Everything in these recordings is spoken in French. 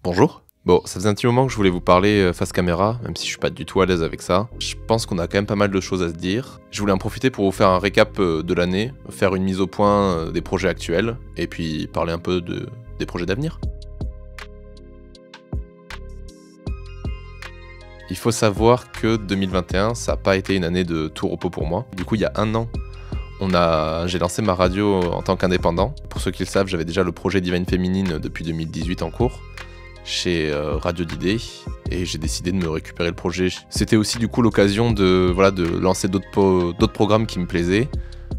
Bonjour. Bon, ça faisait un petit moment que je voulais vous parler face caméra, même si je suis pas du tout à l'aise avec ça. Je pense qu'on a quand même pas mal de choses à se dire. Je voulais en profiter pour vous faire un récap de l'année, faire une mise au point des projets actuels, et puis parler un peu des projets d'avenir. Il faut savoir que 2021, ça n'a pas été une année de tout repos pour moi. Du coup, il y a un an, j'ai lancé ma radio en tant qu'indépendant. Pour ceux qui le savent, j'avais déjà le projet Divine Féminine depuis 2018 en cours, chez Radio d'Idées, et j'ai décidé de me récupérer le projet. C'était aussi du coup l'occasion de lancer d'autres programmes qui me plaisaient,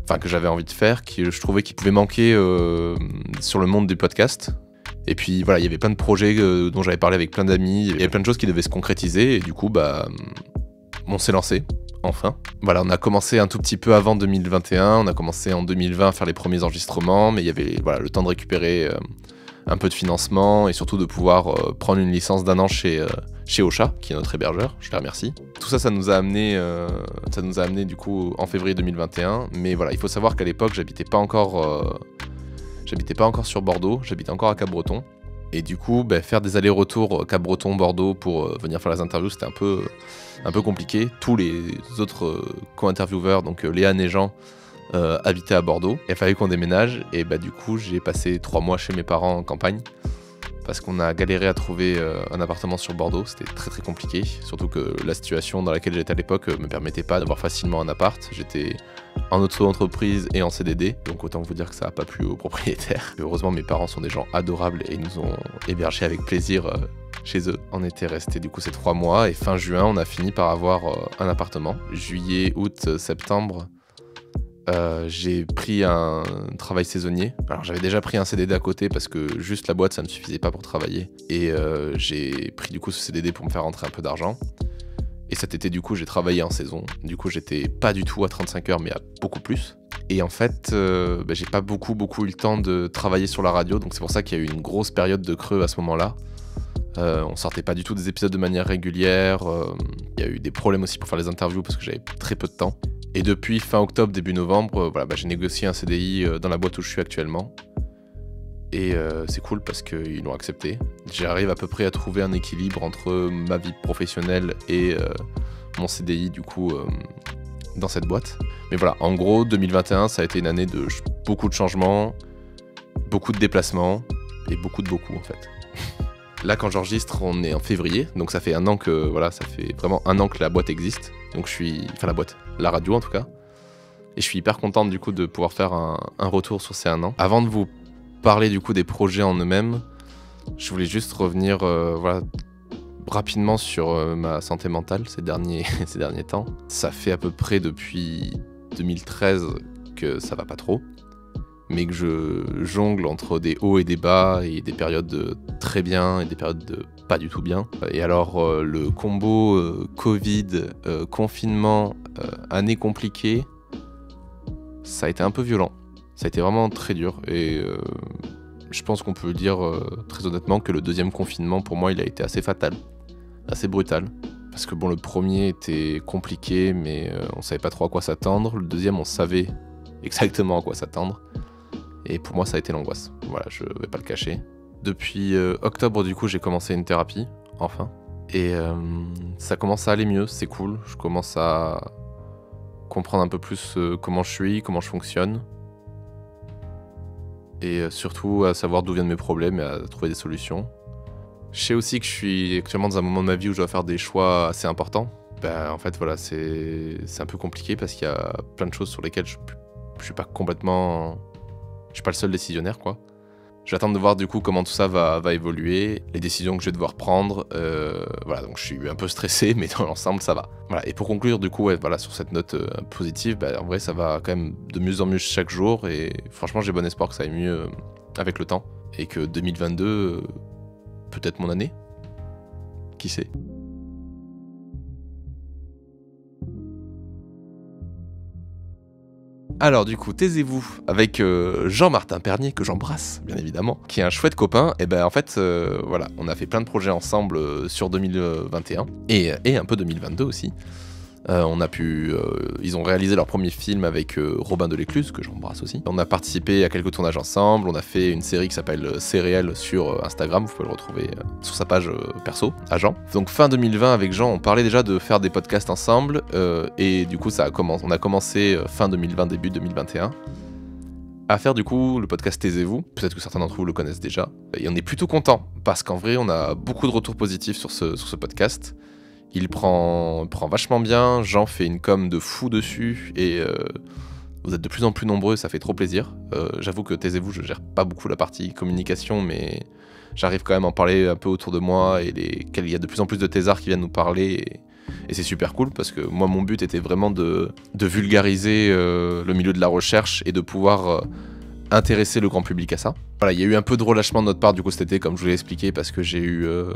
enfin que j'avais envie de faire, je trouvais qu'ils pouvaient manquer sur le monde du podcast. Et puis voilà, il y avait plein de projets dont j'avais parlé avec plein d'amis, il y avait plein de choses qui devaient se concrétiser, et du coup on s'est lancé, enfin. Voilà, on a commencé un tout petit peu avant 2021, on a commencé en 2020 à faire les premiers enregistrements, mais il y avait le temps de récupérer un peu de financement et surtout de pouvoir prendre une licence d'1 an chez Ocha, qui est notre hébergeur, je les remercie. Tout ça, ça nous a amené du coup en février 2021, mais voilà, il faut savoir qu'à l'époque, j'habitais pas encore sur Bordeaux, j'habitais encore à Cap-Breton. Et du coup, faire des allers-retours Cap-Breton-Bordeaux pour venir faire les interviews, c'était un peu compliqué. Tous les autres co-intervieweurs, donc Léane et Jean, habitaient à Bordeaux. Il a fallu qu'on déménage et du coup, j'ai passé 3 mois chez mes parents en campagne parce qu'on a galéré à trouver un appartement sur Bordeaux. C'était très très compliqué, surtout que la situation dans laquelle j'étais à l'époque me permettait pas d'avoir facilement un appart. J'étais en auto-entreprise et en CDD, donc autant vous dire que ça n'a pas plu aux propriétaires. Heureusement, mes parents sont des gens adorables et ils nous ont hébergés avec plaisir chez eux. On était restés du coup ces 3 mois et fin juin, on a fini par avoir un appartement. Juillet, août, septembre, j'ai pris un travail saisonnier. Alors j'avais déjà pris un CDD à côté parce que juste la boîte ça ne me suffisait pas pour travailler. Et j'ai pris du coup ce CDD pour me faire rentrer un peu d'argent. Et cet été du coup j'ai travaillé en saison. Du coup j'étais pas du tout à 35 heures mais à beaucoup plus. Et en fait j'ai pas beaucoup eu le temps de travailler sur la radio. Donc c'est pour ça qu'il y a eu une grosse période de creux à ce moment-là. On sortait pas du tout des épisodes de manière régulière. Il y a eu des problèmes aussi pour faire les interviews parce que j'avais très peu de temps. Et depuis fin octobre, début novembre, j'ai négocié un CDI dans la boîte où je suis actuellement. Et c'est cool parce qu'ils l'ont accepté. J'arrive à peu près à trouver un équilibre entre ma vie professionnelle et mon CDI du coup dans cette boîte. Mais voilà, en gros, 2021, ça a été une année de beaucoup de changements, beaucoup de déplacements et beaucoup en fait. Là, quand j'enregistre, on est en février, donc ça fait un an que ça fait vraiment un an que la boîte existe. Donc la radio en tout cas. Et je suis hyper contente du coup de pouvoir faire un retour sur ces un an. Avant de vous parler du coup des projets en eux-mêmes, je voulais juste revenir rapidement sur ma santé mentale ces derniers temps. Ça fait à peu près depuis 2013 que ça va pas trop, mais que je jongle entre des hauts et des bas et des périodes de très bien et des périodes de pas du tout bien. Et alors le combo Covid, confinement, année compliquée, ça a été un peu violent. Ça a été vraiment très dur et je pense qu'on peut dire très honnêtement que le deuxième confinement pour moi il a été assez fatal, assez brutal. Parce que le premier était compliqué mais on savait pas trop à quoi s'attendre. Le deuxième on savait exactement à quoi s'attendre. Et pour moi, ça a été l'angoisse. Voilà, je vais pas le cacher. Depuis octobre, du coup, j'ai commencé une thérapie, enfin. Et ça commence à aller mieux, c'est cool. Je commence à comprendre un peu plus comment je suis, comment je fonctionne. Et surtout à savoir d'où viennent mes problèmes et à trouver des solutions. Je sais aussi que je suis actuellement dans un moment de ma vie où je dois faire des choix assez importants. En fait, c'est un peu compliqué parce qu'il y a plein de choses sur lesquelles je suis pas complètement... Je suis pas le seul décisionnaire, quoi. J'attends de voir du coup comment tout ça va évoluer, les décisions que je vais devoir prendre. Donc je suis un peu stressé, mais dans l'ensemble, ça va. Voilà. Et pour conclure, du coup, sur cette note positive, en vrai, ça va quand même de mieux en mieux chaque jour. Et franchement, j'ai bon espoir que ça aille mieux avec le temps. Et que 2022, peut-être mon année. Qui sait ? Alors du coup, taisez-vous avec Jean-Martin Pernier, que j'embrasse, bien évidemment, qui est un chouette copain. Et en fait, on a fait plein de projets ensemble sur 2021, et un peu 2022 aussi. Ils ont réalisé leur premier film avec Robin Delécluse, que j'embrasse aussi. On a participé à quelques tournages ensemble, on a fait une série qui s'appelle Céréales sur Instagram, vous pouvez le retrouver sur sa page perso, à Jean. Donc fin 2020 avec Jean, on parlait déjà de faire des podcasts ensemble, et du coup on a commencé fin 2020, début 2021. À faire du coup le podcast Taisez-vous, peut-être que certains d'entre vous le connaissent déjà, et on est plutôt content, parce qu'en vrai on a beaucoup de retours positifs sur ce podcast. Il prend vachement bien, Jean fait une com de fou dessus, et vous êtes de plus en plus nombreux, ça fait trop plaisir. J'avoue que Taisez-vous, je gère pas beaucoup la partie communication, mais j'arrive quand même à en parler un peu autour de moi, et il y a de plus en plus de thésards qui viennent nous parler, et c'est super cool, parce que moi mon but était vraiment de vulgariser le milieu de la recherche, et de pouvoir intéresser le grand public à ça. Voilà, il y a eu un peu de relâchement de notre part du coup cet été, comme je vous l'ai expliqué, parce que je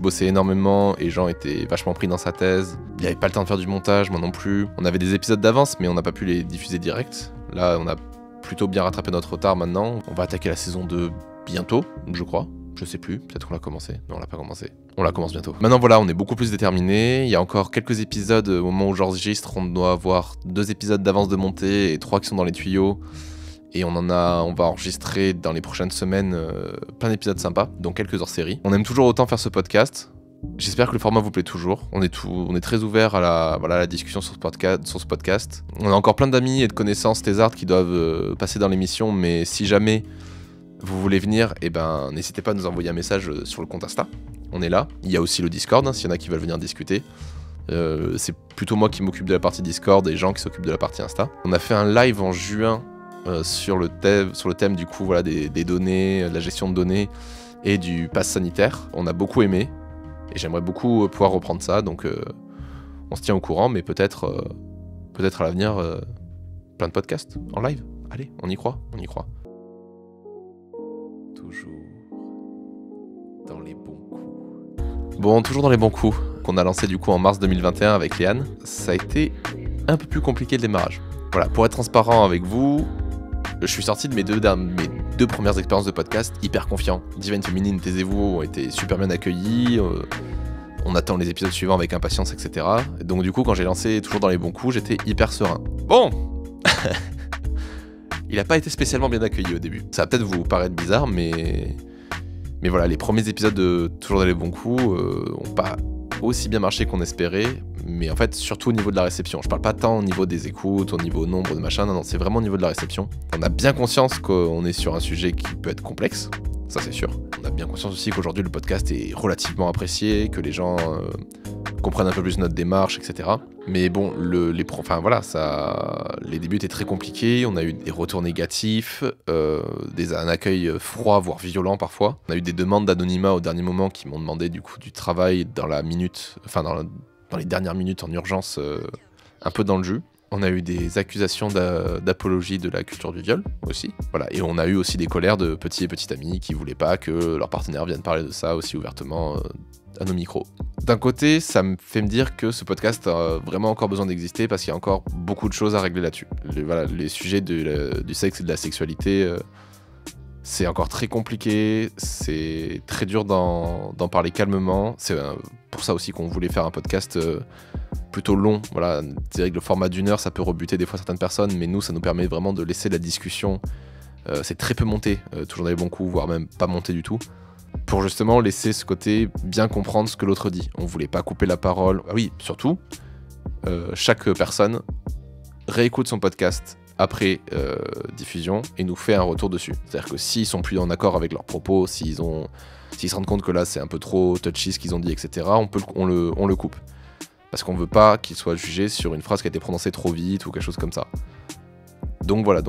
bossais énormément et Jean était vachement pris dans sa thèse. Il avait pas le temps de faire du montage, moi non plus. On avait des épisodes d'avance, mais on n'a pas pu les diffuser direct. Là, on a plutôt bien rattrapé notre retard maintenant. On va attaquer la saison 2 bientôt, je crois. Je sais plus, peut-être qu'on l'a commencé. Non, on l'a pas commencé. On la commence bientôt. Maintenant voilà, on est beaucoup plus déterminés. Il y a encore quelques épisodes au moment où j'enregistre. On doit avoir 2 épisodes d'avance de montée et 3 qui sont dans les tuyaux. Et on va enregistrer dans les prochaines semaines plein d'épisodes sympas, dont quelques hors-série. On aime toujours autant faire ce podcast. J'espère que le format vous plaît toujours. On est très ouvert à la discussion sur ce podcast. On a encore plein d'amis et de connaissances thésards qui doivent passer dans l'émission, mais si jamais vous voulez venir, n'hésitez pas à nous envoyer un message sur le compte Insta. On est là. Il y a aussi le Discord, s'il y en a qui veulent venir discuter. C'est plutôt moi qui m'occupe de la partie Discord et Jean qui s'occupe de la partie Insta. On a fait un live en juin sur le thème du coup des données, de la gestion de données et du pass sanitaire. On a beaucoup aimé et j'aimerais beaucoup pouvoir reprendre ça, donc on se tient au courant, mais peut-être à l'avenir plein de podcasts en live. Allez, on y croit. Toujours dans les bons coups. Bon, toujours dans les bons coups, qu'on a lancé du coup en mars 2021 avec Léane. Ça a été un peu plus compliqué le démarrage. Voilà, pour être transparent avec vous, je suis sorti de mes deux premières expériences de podcast hyper confiant. Divine Féminine, Taisez-vous ont été super bien accueillis, on attend les épisodes suivants avec impatience, etc. Donc du coup, quand j'ai lancé Toujours dans les bons coups, j'étais hyper serein. Bon il n'a pas été spécialement bien accueilli au début. Ça va peut-être vous paraître bizarre, mais voilà, les premiers épisodes de Toujours dans les bons coups ont pas aussi bien marché qu'on espérait, mais en fait surtout au niveau de la réception. Je parle pas tant au niveau des écoutes, au niveau nombre de machin, non, c'est vraiment au niveau de la réception. On a bien conscience qu'on est sur un sujet qui peut être complexe, ça c'est sûr. On a bien conscience aussi qu'aujourd'hui le podcast est relativement apprécié, que les gens comprennent un peu plus notre démarche, etc. Mais bon, les débuts étaient très compliqués, on a eu des retours négatifs, un accueil froid, voire violent parfois. On a eu des demandes d'anonymat au dernier moment qui m'ont demandé du coup du travail dans les dernières minutes en urgence, un peu dans le jus. On a eu des accusations d'apologie de la culture du viol aussi. Voilà. Et on a eu aussi des colères de petits et petites amies qui voulaient pas que leurs partenaires viennent parler de ça aussi ouvertement à nos micros. D'un côté, ça me fait me dire que ce podcast a vraiment encore besoin d'exister parce qu'il y a encore beaucoup de choses à régler là-dessus. Les sujets du sexe et de la sexualité, c'est encore très compliqué, c'est très dur d'en parler calmement. C'est pour ça aussi qu'on voulait faire un podcast plutôt long. Voilà, c'est vrai que le format d'1 heure, ça peut rebuter des fois certaines personnes, mais nous, ça nous permet vraiment de laisser la discussion. C'est très peu monté, toujours dans les bons coups, voire même pas monté du tout, pour justement laisser ce côté bien comprendre ce que l'autre dit. On voulait pas couper la parole. Ah oui, surtout, chaque personne réécoute son podcast après diffusion et nous fait un retour dessus. C'est-à-dire que s'ils sont plus en accord avec leurs propos, s'ils se rendent compte que là c'est un peu trop touchy ce qu'ils ont dit, etc., on le coupe. Parce qu'on veut pas qu'il soit jugé sur une phrase qui a été prononcée trop vite ou quelque chose comme ça. Donc voilà,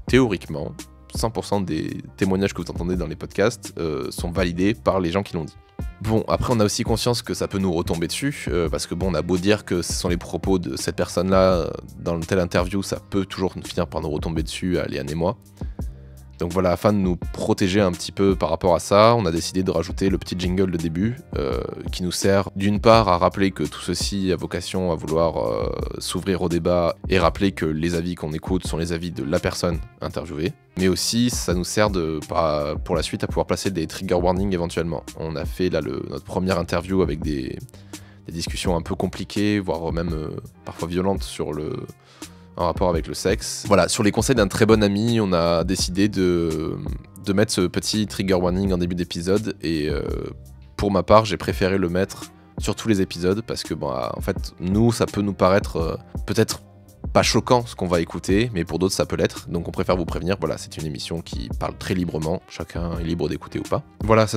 théoriquement, 100% des témoignages que vous entendez dans les podcasts sont validés par les gens qui l'ont dit. Bon, après on a aussi conscience que ça peut nous retomber dessus, parce que bon, on a beau dire que ce sont les propos de cette personne-là dans telle interview, ça peut toujours finir par nous retomber dessus, à Léane et moi. Donc voilà, afin de nous protéger un petit peu par rapport à ça, on a décidé de rajouter le petit jingle de début, qui nous sert d'une part à rappeler que tout ceci a vocation à vouloir s'ouvrir au débat et rappeler que les avis qu'on écoute sont les avis de la personne interviewée, mais aussi ça nous sert pour la suite à pouvoir placer des trigger warnings éventuellement. On a fait là notre première interview avec des des discussions un peu compliquées, voire même parfois violentes en rapport avec le sexe. Voilà, sur les conseils d'un très bon ami, on a décidé de mettre ce petit trigger warning en début d'épisode, et pour ma part, j'ai préféré le mettre sur tous les épisodes, parce que en fait, ça peut nous paraître peut-être pas choquant ce qu'on va écouter, mais pour d'autres ça peut l'être, donc on préfère vous prévenir. Voilà, c'est une émission qui parle très librement, chacun est libre d'écouter ou pas. Voilà, ce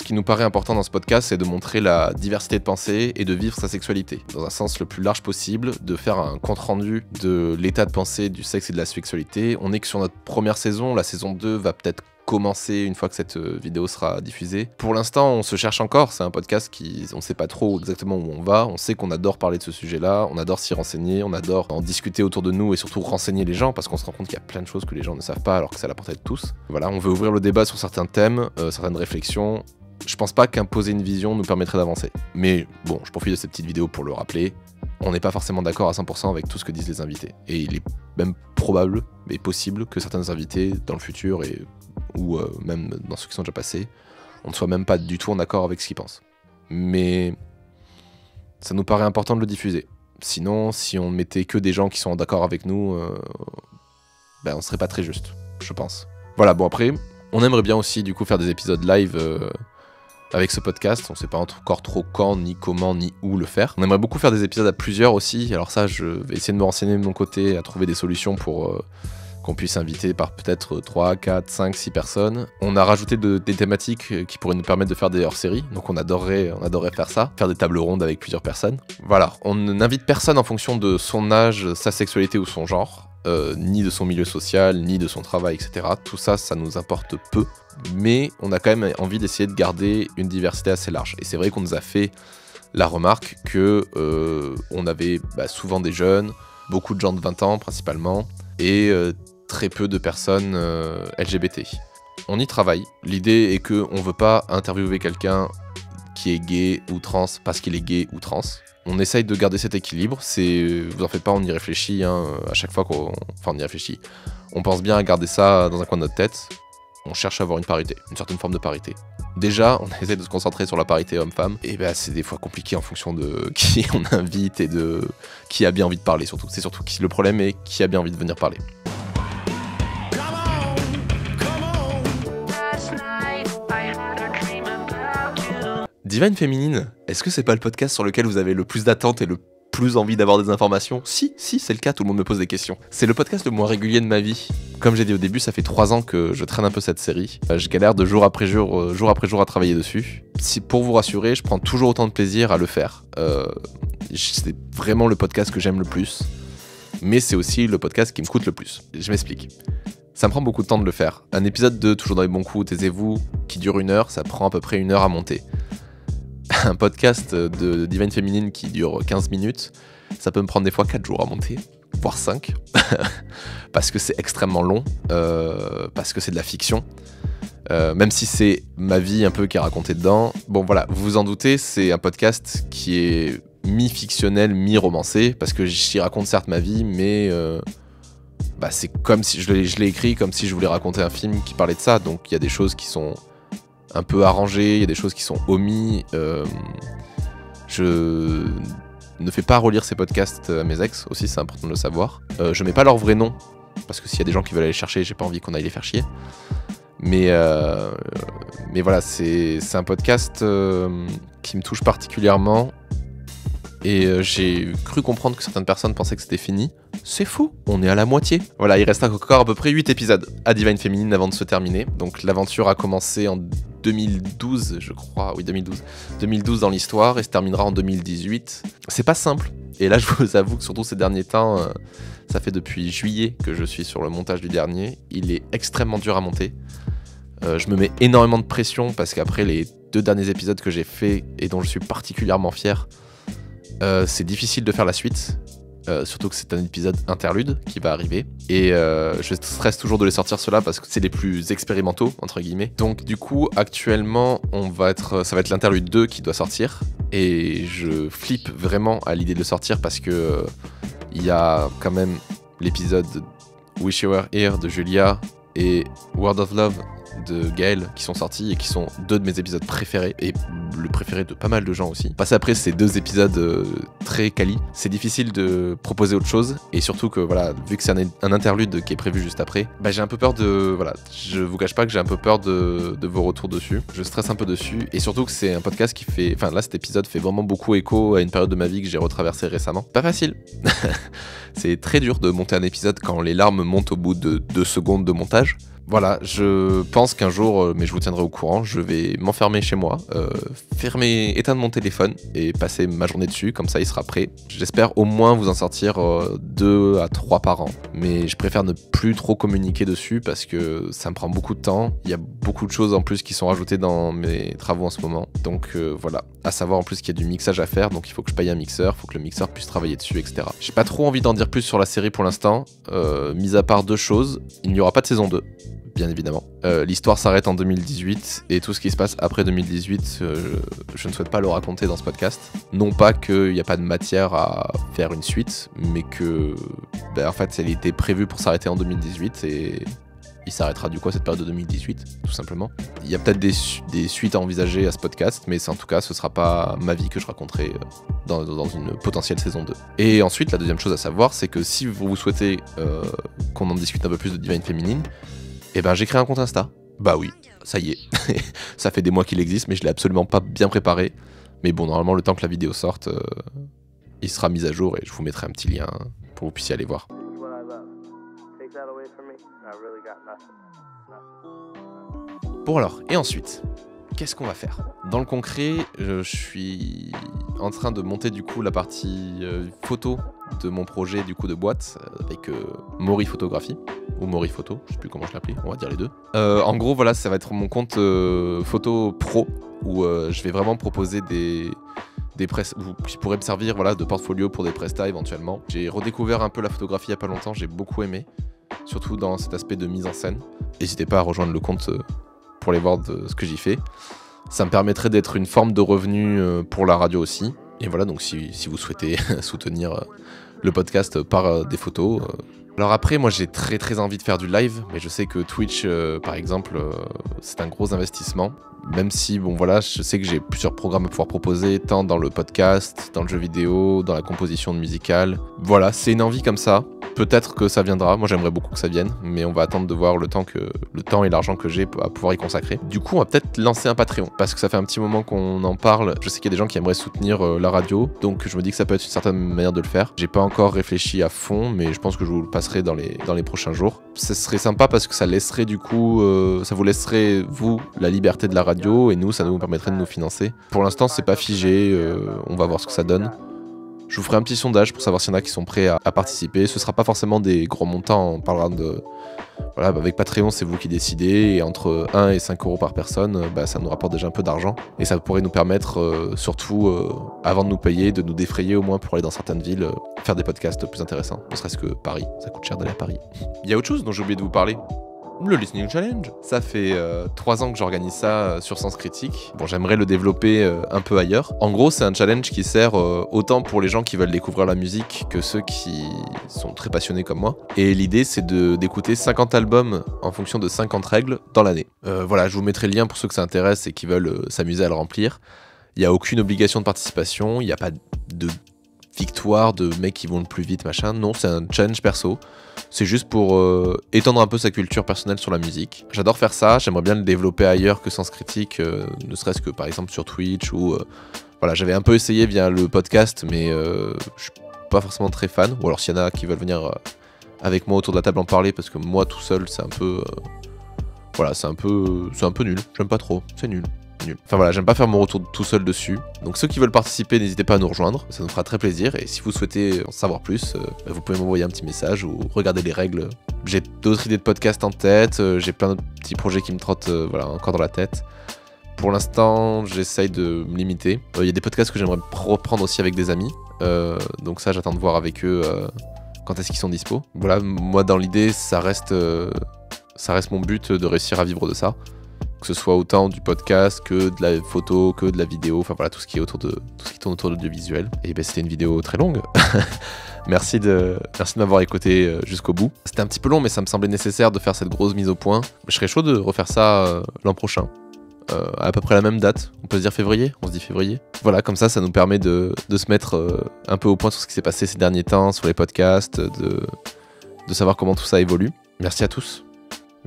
qui nous paraît important dans ce podcast, c'est de montrer la diversité de pensée et de vivre sa sexualité, dans un sens le plus large possible, de faire un compte-rendu de l'état de pensée du sexe et de la sexualité. On est que sur notre première saison, la saison 2 va peut-être commencer une fois que cette vidéo sera diffusée. Pour l'instant, on se cherche encore, c'est un podcast on sait pas trop exactement où on va, on sait qu'on adore parler de ce sujet-là, on adore s'y renseigner, on adore en discuter autour de nous et surtout renseigner les gens, parce qu'on se rend compte qu'il y a plein de choses que les gens ne savent pas alors que c'est à la portée de tous. Voilà, on veut ouvrir le débat sur certains thèmes, certaines réflexions. Je pense pas qu'imposer une vision nous permettrait d'avancer. Mais bon, je profite de cette petite vidéo pour le rappeler. On n'est pas forcément d'accord à 100% avec tout ce que disent les invités. Et il est même probable et possible que certains invités dans le futur ou même dans ceux qui sont déjà passés, on ne soit même pas du tout en accord avec ce qu'ils pensent. Mais ça nous paraît important de le diffuser. Sinon, si on mettait que des gens qui sont d'accord avec nous, on serait pas très juste, je pense. Voilà, bon après, on aimerait bien aussi du coup faire des épisodes live avec ce podcast. On sait pas encore trop quand, ni comment, ni où le faire. On aimerait beaucoup faire des épisodes à plusieurs aussi. Alors ça, je vais essayer de me renseigner de mon côté, à trouver des solutions pour qu'on puisse inviter par peut-être 3, 4, 5, 6 personnes. On a rajouté des thématiques qui pourraient nous permettre de faire des hors-séries, donc on adorerait faire ça, faire des tables rondes avec plusieurs personnes. Voilà, on n'invite personne en fonction de son âge, sa sexualité ou son genre, ni de son milieu social, ni de son travail, etc. Tout ça, ça nous importe peu, mais on a quand même envie d'essayer de garder une diversité assez large. Et c'est vrai qu'on nous a fait la remarque que on avait souvent des jeunes, beaucoup de gens de 20 ans principalement, et très peu de personnes LGBT. On y travaille. L'idée est qu'on ne veut pas interviewer quelqu'un qui est gay ou trans parce qu'il est gay ou trans. On essaye de garder cet équilibre. Vous en faites pas, on y réfléchit à chaque fois on y réfléchit. On pense bien à garder ça dans un coin de notre tête. On cherche à avoir une parité, une certaine forme de parité. Déjà, on essaie de se concentrer sur la parité homme-femme. Et c'est des fois compliqué en fonction de qui on invite et de qui a bien envie de parler surtout. C'est surtout le problème est qui a bien envie de venir parler. Divine Féminine, est-ce que c'est pas le podcast sur lequel vous avez le plus d'attentes et le plus envie d'avoir des informations? Si, c'est le cas, tout le monde me pose des questions. C'est le podcast le moins régulier de ma vie. Comme j'ai dit au début, ça fait 3 ans que je traîne un peu cette série. Je galère de jour après jour à travailler dessus. Pour vous rassurer, je prends toujours autant de plaisir à le faire. C'est vraiment le podcast que j'aime le plus, mais c'est aussi le podcast qui me coûte le plus. Je m'explique. Ça me prend beaucoup de temps de le faire. Un épisode de Toujours dans les bons coups, taisez-vous, qui dure 1 heure, ça prend à peu près 1 heure à monter. Un podcast de Divine Féminine qui dure 15 minutes, ça peut me prendre des fois 4 jours à monter, voire 5, parce que c'est extrêmement long, parce que c'est de la fiction, même si c'est ma vie un peu qui est racontée dedans. Bon voilà, vous vous en doutez, c'est un podcast qui est mi-fictionnel, mi-romancé, parce que j'y raconte certes ma vie, mais c'est comme si je l'ai écrit comme si je voulais raconter un film qui parlait de ça, donc il y a des choses qui sont un peu arrangé, il y a des choses qui sont omis. Je ne fais pas relire ces podcasts à mes ex, aussi c'est important de le savoir. Je mets pas leur vrai nom, parce que s'il y a des gens qui veulent aller chercher, j'ai pas envie qu'on aille les faire chier. Mais voilà, c'est un podcast qui me touche particulièrement. Et j'ai cru comprendre que certaines personnes pensaient que c'était fini. C'est faux, on est à la moitié. Voilà, il reste encore à peu près 8 épisodes à Divine Féminine avant de se terminer. Donc l'aventure a commencé en 2012, je crois. Oui, 2012. 2012 dans l'histoire et se terminera en 2018. C'est pas simple. Et là, je vous avoue que surtout ces derniers temps, ça fait depuis juillet que je suis sur le montage du dernier. Il est extrêmement dur à monter. Je me mets énormément de pression parce qu'après les 2 derniers épisodes que j'ai faits et dont je suis particulièrement fier, c'est difficile de faire la suite, surtout que c'est un épisode interlude qui va arriver, et je stresse toujours de les sortir ceux-là parce que c'est les plus expérimentaux entre guillemets. Donc du coup actuellement ça va être l'interlude 2 qui doit sortir, et je flippe vraiment à l'idée de le sortir parce que il y a quand même l'épisode Wish You Were Here de Julia et Word of Love de Gaël qui sont sortis et qui sont 2 de mes épisodes préférés et le préféré de pas mal de gens aussi. Passer après ces 2 épisodes très quali, c'est difficile de proposer autre chose et surtout que voilà, vu que c'est un interlude qui est prévu juste après, bah j'ai un peu peur de, voilà, je vous cache pas que j'ai un peu peur de vos retours dessus. Je stresse un peu dessus et surtout que c'est un podcast qui fait, enfin là cet épisode fait vraiment beaucoup écho à une période de ma vie que j'ai retraversée récemment. Pas facile. C'est très dur de monter un épisode quand les larmes montent au bout de 2 secondes de montage. Voilà, je pense qu'un jour, mais je vous tiendrai au courant, je vais m'enfermer chez moi, éteindre mon téléphone et passer ma journée dessus, comme ça il sera prêt. J'espère au moins vous en sortir 2 à 3 par an, mais je préfère ne plus trop communiquer dessus parce que ça me prend beaucoup de temps. Il y a beaucoup de choses en plus qui sont rajoutées dans mes travaux en ce moment, donc voilà. À savoir en plus qu'il y a du mixage à faire, donc il faut que je paye un mixeur, il faut que le mixeur puisse travailler dessus, etc. J'ai pas trop envie d'en dire plus sur la série pour l'instant, mis à part 2 choses, il n'y aura pas de saison 2. Bien évidemment. L'histoire s'arrête en 2018 et tout ce qui se passe après 2018, je ne souhaite pas le raconter dans ce podcast. Non pas qu'il n'y a pas de matière à faire une suite, mais que en fait elle était prévue pour s'arrêter en 2018 et il s'arrêtera du coup à cette période de 2018, tout simplement. Il y a peut-être des suites à envisager à ce podcast, mais en tout cas ce sera pas ma vie que je raconterai dans une potentielle saison 2. Et ensuite la deuxième chose à savoir, c'est que si vous souhaitez qu'on en discute un peu plus de Divine Féminine, eh ben j'ai créé un compte Insta. Bah oui, ça y est. Ça fait des mois qu'il existe, mais je l'ai absolument pas bien préparé. Mais bon, normalement, le temps que la vidéo sorte, il sera mis à jour et je vous mettrai un petit lien pour que vous puissiez aller voir. Bon alors, et ensuite, qu'est-ce qu'on va faire ? Dans le concret, je suis en train de monter du coup la partie photo de mon projet du coup de boîte avec Mori Photographie ou Mori Photo, je sais plus comment je l'appelais, on va dire les deux. En gros voilà, ça va être mon compte photo pro où je vais vraiment proposer des qui pourraient me servir voilà, de portfolio pour des prestats éventuellement. J'ai redécouvert un peu la photographie il y a pas longtemps, j'ai beaucoup aimé, surtout dans cet aspect de mise en scène. N'hésitez pas à rejoindre le compte pour aller voir de ce que j'y fais. Ça me permettrait d'être une forme de revenu pour la radio aussi. Et voilà, donc si vous souhaitez soutenir le podcast par des photos. Alors après, moi j'ai très envie de faire du live, mais je sais que Twitch, par exemple, c'est un gros investissement. Même si, bon voilà, je sais que j'ai plusieurs programmes à pouvoir proposer, tant dans le podcast, dans le jeu vidéo, dans la composition musicale. Voilà, c'est une envie comme ça. Peut-être que ça viendra, moi j'aimerais beaucoup que ça vienne, mais on va attendre de voir le temps et l'argent que j'ai à pouvoir y consacrer. Du coup, on va peut-être lancer un Patreon, parce que ça fait un petit moment qu'on en parle. Je sais qu'il y a des gens qui aimeraient soutenir la radio, donc je me dis que ça peut être une certaine manière de le faire. J'ai pas encore réfléchi à fond, mais je pense que je vous le passerai dans les prochains jours. Ce serait sympa parce que ça laisserait du coup, ça vous laisserait, vous, la liberté de la radio, et nous, ça nous permettrait de nous financer. Pour l'instant, c'est pas figé, on va voir ce que ça donne. Je vous ferai un petit sondage pour savoir s'il y en a qui sont prêts à participer. Ce sera pas forcément des gros montants, on parlera de... Voilà, avec Patreon, c'est vous qui décidez, et entre 1 et 5 euros par personne, ça nous rapporte déjà un peu d'argent. Et ça pourrait nous permettre, surtout, avant de nous payer, de nous défrayer au moins pour aller dans certaines villes, faire des podcasts plus intéressants. Ne serait-ce que Paris, ça coûte cher d'aller à Paris. Il y a autre chose dont j'ai oublié de vous parler. Le Listening Challenge. Ça fait 3 ans que j'organise ça sur Sens Critique. Bon, j'aimerais le développer un peu ailleurs. En gros, c'est un challenge qui sert autant pour les gens qui veulent découvrir la musique que ceux qui sont très passionnés comme moi. Et l'idée, c'est d'écouter 50 albums en fonction de 50 règles dans l'année. Voilà, je vous mettrai le lien pour ceux que ça intéresse et qui veulent s'amuser à le remplir. Il n'y a aucune obligation de participation, il n'y a pas de victoire de mecs qui vont le plus vite, machin. Non, c'est un challenge perso. C'est juste pour étendre un peu sa culture personnelle sur la musique. J'adore faire ça, j'aimerais bien le développer ailleurs que Sens Critique, ne serait-ce que par exemple sur Twitch ou... voilà, j'avais un peu essayé via le podcast, mais je suis pas forcément très fan. Ou alors s'il y en a qui veulent venir avec moi autour de la table en parler, parce que moi tout seul, c'est un peu... voilà, c'est un peu nul. J'aime pas trop, c'est nul. Enfin voilà, j'aime pas faire mon retour tout seul dessus. Donc ceux qui veulent participer, n'hésitez pas à nous rejoindre, ça nous fera très plaisir. Et si vous souhaitez en savoir plus, vous pouvez m'envoyer un petit message ou regarder les règles. J'ai d'autres idées de podcasts en tête, j'ai plein de petits projets qui me trottent voilà, encore dans la tête. Pour l'instant, j'essaye de me limiter. Il y a des podcasts que j'aimerais reprendre aussi avec des amis. Donc ça, j'attends de voir avec eux quand est-ce qu'ils sont dispo. Voilà, moi dans l'idée, ça reste mon but de réussir à vivre de ça. Que que ce soit autant du podcast que de la photo, que de la vidéo, enfin voilà, tout ce qui tourne autour de l'audiovisuel. Et ben c'était une vidéo très longue. Merci de m'avoir écouté jusqu'au bout. C'était un petit peu long, mais ça me semblait nécessaire de faire cette grosse mise au point. Je serais chaud de refaire ça l'an prochain. À peu près la même date, on peut se dire février, on se dit février. Voilà, comme ça nous permet de se mettre un peu au point sur ce qui s'est passé ces derniers temps, sur les podcasts, de savoir comment tout ça évolue. Merci à tous.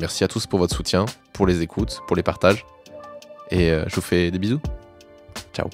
Merci à tous pour votre soutien, pour les écoutes, pour les partages. Et je vous fais des bisous. Ciao.